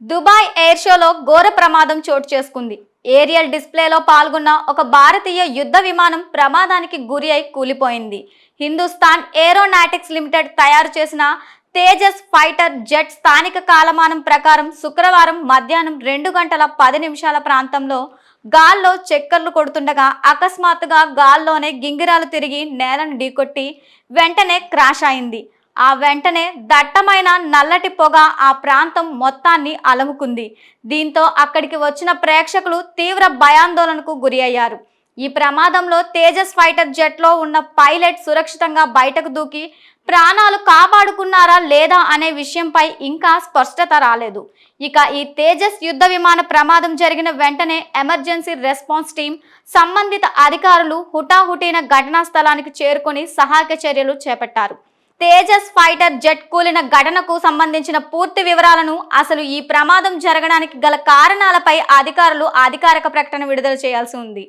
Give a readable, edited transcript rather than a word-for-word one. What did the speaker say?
Dubai air షోలో ఘోర ప్రమాదం చోటు చేసుకుంది. ఏరియల్ డిస్ప్లేలో పాల్గొన్న ఒక భారతీయ యుద్ధ విమానం ప్రమాదానికి గురి అయి కూలిపోయింది. హిందుస్థాన్ ఏరోనాటిక్స్ లిమిటెడ్ తయారు చేసిన తేజస్ ఫైటర్ జెట్ స్థానిక కాలమానం ప్రకారం శుక్రవారం మధ్యాహ్నం 2 గంటల 10 నిమిషాల ప్రాంతంలో గాల్లో చక్కర్లు కొడుతుండగా అకస్మాత్తుగా గాల్లోనే గింగిరాలు తిరిగి నేలను ఢీకొట్టి వెంటనే క్రాష్ అయింది. ఆ వెంటనే దట్టమైన నల్లటి పొగ ఆ ప్రాంతం మొత్తాన్ని అలముకుంది. దీంతో అక్కడికి వచ్చిన ప్రేక్షకులు తీవ్ర భయాందోళనకు గురి అయ్యారు. ఈ ప్రమాదంలో తేజస్ ఫైటర్ జెట్లో ఉన్న పైలట్ సురక్షితంగా బయటకు దూకి ప్రాణాలు కాపాడుకున్నారా లేదా అనే విషయంపై ఇంకా స్పష్టత రాలేదు. ఇక ఈ తేజస్ యుద్ధ విమాన ప్రమాదం జరిగిన వెంటనే ఎమర్జెన్సీ రెస్పాన్స్ టీం సంబంధిత అధికారులు హుటాహుటిన ఘటనా స్థలానికి చేరుకొని సహాయక చర్యలు చేపట్టారు. తేజస్ ఫైటర్ జెట్ కూలిన ఘటనకు సంబంధించిన పూర్తి వివరాలను, అసలు ఈ ప్రమాదం జరగడానికి గల కారణాలపై అధికారులు అధికారిక ప్రకటన విడుదల చేయాల్సి ఉంది.